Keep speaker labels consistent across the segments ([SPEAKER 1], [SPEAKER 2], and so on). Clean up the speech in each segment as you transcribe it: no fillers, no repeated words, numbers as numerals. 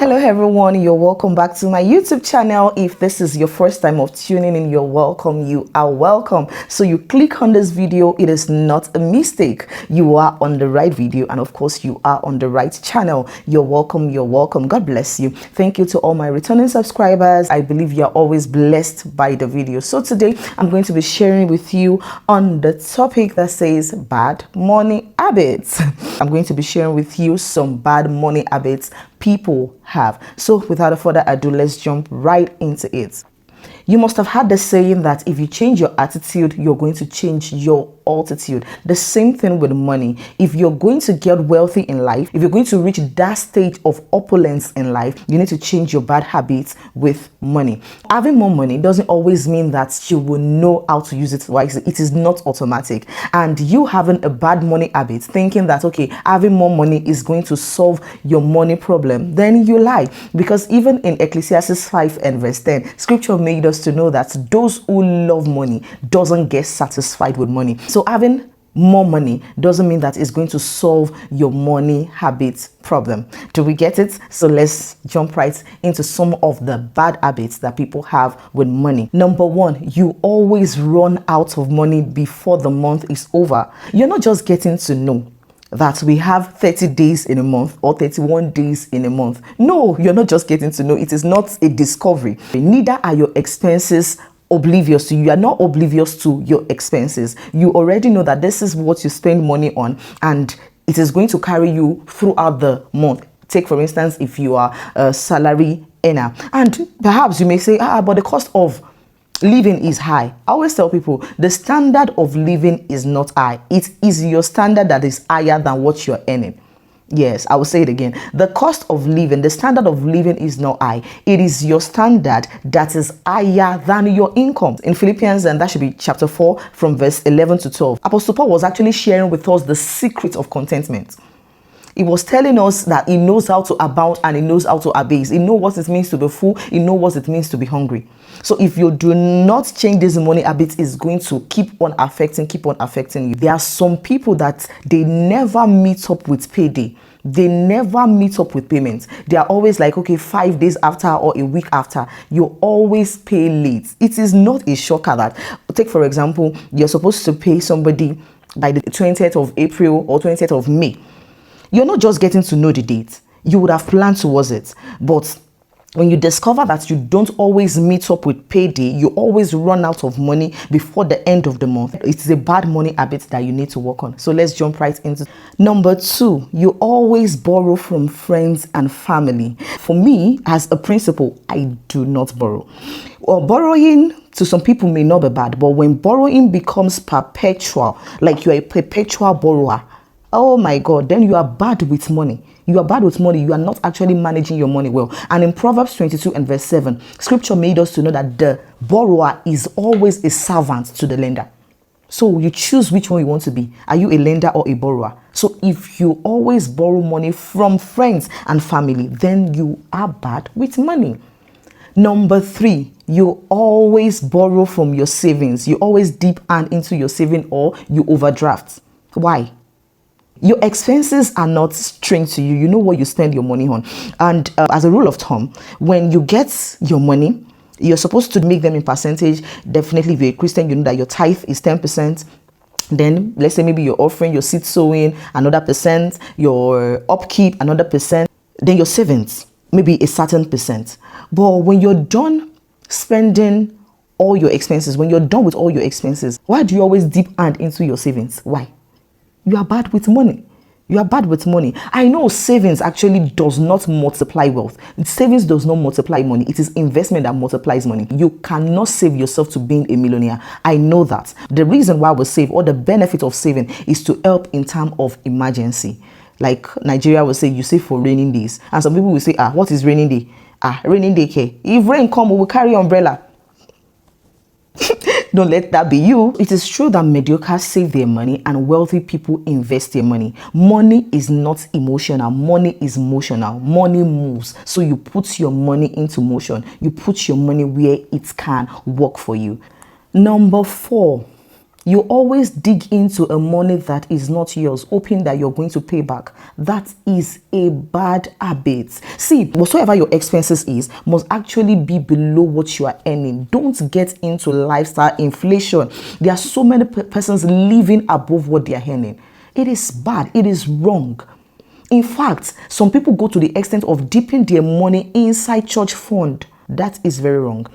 [SPEAKER 1] Hello everyone, you're welcome back to my YouTube channel. If this is your first time of tuning in, you're welcome. You are welcome. So you click on this video, it is not a mistake. You are on the right video, and of course you are on the right channel. You're welcome. You're welcome. God bless you. Thank you to all my returning subscribers. I believe you're always blessed by the video. So today I'm going to be sharing with you on the topic that says bad money habits. I'm going to be sharing with you some bad money habits people have. So without further ado, let's jump right into it. You must have heard the saying that if you change your attitude, you're going to change your altitude. The same thing with money. If you're going to get wealthy in life, if you're going to reach that stage of opulence in life, you need to change your bad habits with money. Having more money doesn't always mean that you will know how to use it wisely. It is not automatic. And you having a bad money habit, thinking that, okay, having more money is going to solve your money problem, then you lie. Because even in Ecclesiastes 5 and verse 10, scripture made us to know that those who love money doesn't get satisfied with money. So having more money doesn't mean that it's going to solve your money habits problem. Do we get it? So let's jump right into some of the bad habits that people have with money. Number one, you always run out of money before the month is over. You're not just getting to know that we have 30 days in a month or 31 days in a month. No, you're not just getting to know. It is not a discovery. Neither are your expenses oblivious to you. You are not oblivious to your expenses. You already know that this is what you spend money on, and it is going to carry you throughout the month. Take for instance, if you are a salary earner, and perhaps you may say, but the cost of living is high. I always tell people the standard of living is not high. It is your standard that is higher than what you're earning. Yes, I will say it again. The cost of living, the standard of living is not high. It is your standard that is higher than your income. In Philippians, and that should be chapter 4 from verse 11 to 12, Apostle Paul was actually sharing with us the secret of contentment. He was telling us that he knows how to abound and he knows how to abase. He knows what it means to be full. He knows what it means to be hungry. So if you do not change this money habit, it's going to keep on affecting you. There are some people that they never meet up with payday. They never meet up with payments. They are always like, okay, 5 days after or a week after. You always pay late. It is not a shocker that, take for example, you're supposed to pay somebody by the 20th of April or 20th of May. You're not just getting to know the date. You would have planned towards it. But when you discover that you don't always meet up with payday, you always run out of money before the end of the month. It's a bad money habit that you need to work on. So let's jump right into number two. You always borrow from friends and family. For me, as a principle, I do not borrow. Well, borrowing to some people may not be bad, but when borrowing becomes perpetual, like you're a perpetual borrower, oh my God, then you are bad with money. You are bad with money. You are not actually managing your money well. And in Proverbs 22 and verse 7, scripture made us to know that the borrower is always a servant to the lender. So you choose which one you want to be. Are you a lender or a borrower? So if you always borrow money from friends and family, then you are bad with money. Number three, you always borrow from your savings. You always dip hand into your saving or you overdraft. Why? Your expenses are not string to you. You know what you spend your money on. And as a rule of thumb, when you get your money, you're supposed to make them in percentage. Definitely, if you're a Christian, you know that your tithe is 10%. Then let's say maybe you're offering your seed sowing, another percent, your upkeep, another percent. Then your savings, maybe a certain percent. But when you're done spending all your expenses, when you're done with all your expenses, why do you always dip hand into your savings? Why? You are bad with money. You are bad with money. I know savings actually does not multiply wealth. Savings does not multiply money. It is investment that multiplies money. You cannot save yourself to being a millionaire. I know that. The reason why we save, or the benefit of saving, is to help in time of emergency. Like Nigeria will say, you save for raining days. And some people will say, what is raining day? Raining day care. If rain come, we will carry umbrella. Don't let that be you. It is true that mediocres save their money and wealthy people invest their money. Money is not emotional. Money is motional. Money moves. So you put your money into motion. You put your money where it can work for you. Number four, You always dig into a money that is not yours, hoping that you're going to pay back. That is a bad habit. See, whatsoever your expenses is must actually be below what you are earning. Don't get into lifestyle inflation. There are so many persons living above what they are earning. It is bad. It is wrong. In fact, some people go to the extent of dipping their money inside church fund. That is very wrong.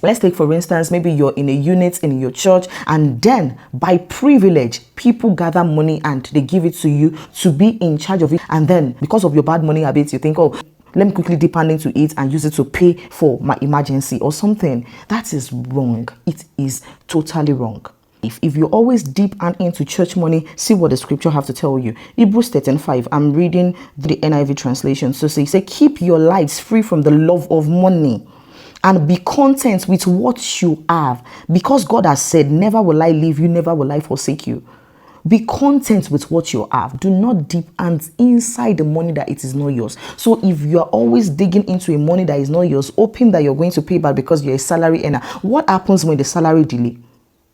[SPEAKER 1] Let's take, for instance, maybe you're in a unit in your church, and then by privilege, people gather money and they give it to you to be in charge of it. And then because of your bad money habits, you think, oh, let me quickly dip into it and use it to pay for my emergency or something. That is wrong. It is totally wrong. If you always dip and into church money, see what the scripture have to tell you. Hebrews 13:5. I'm reading the NIV translation. So it says, keep your lives free from the love of money, and be content with what you have, because God has said, never will I leave you, never will I forsake you. Be content with what you have. Do not dip hands inside the money that it is not yours. So if you are always digging into a money that is not yours, hoping that you're going to pay back because you're a salary earner, what happens when the salary delay?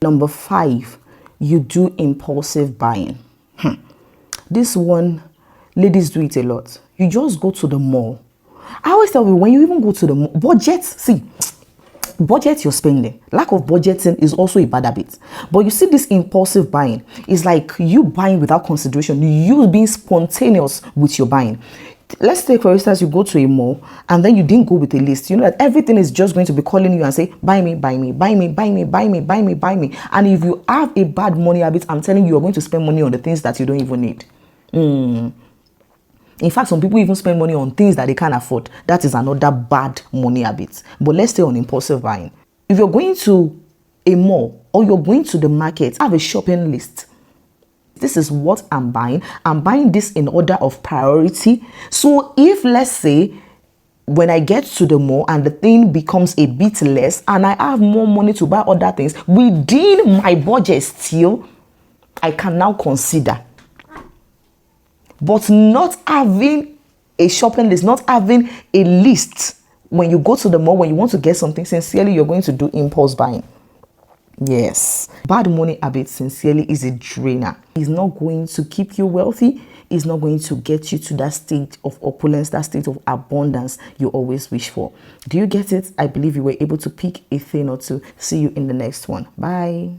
[SPEAKER 1] Number 5, you do impulsive buying. This one, ladies do it a lot. You just go to the mall. I always tell you, when you even go to the budget your spending. Lack of budgeting is also a bad habit. But you see, this impulsive buying is like you buying without consideration, you being spontaneous with your buying. Let's take, for instance, you go to a mall and then you didn't go with a list. You know that everything is just going to be calling you and say, buy me, buy me, buy me, buy me, buy me, buy me, buy me. And if you have a bad money habit, I'm telling you, you're going to spend money on the things that you don't even need. In fact, some people even spend money on things that they can't afford. That is another bad money habit. But let's stay on impulsive buying. If you're going to a mall or you're going to the market, have a shopping list. This is what I'm buying. I'm buying this in order of priority. So if, let's say, when I get to the mall and the thing becomes a bit less and I have more money to buy other things within my budget still, I can now consider. But not having a shopping list, not having a list when you go to the mall, when you want to get something, sincerely, you're going to do impulse buying. Yes. Bad money habit, sincerely, is a drainer. It's not going to keep you wealthy. It's not going to get you to that state of opulence, that state of abundance you always wish for. Do you get it? I believe you were able to pick a thing or two. See you in the next one. Bye.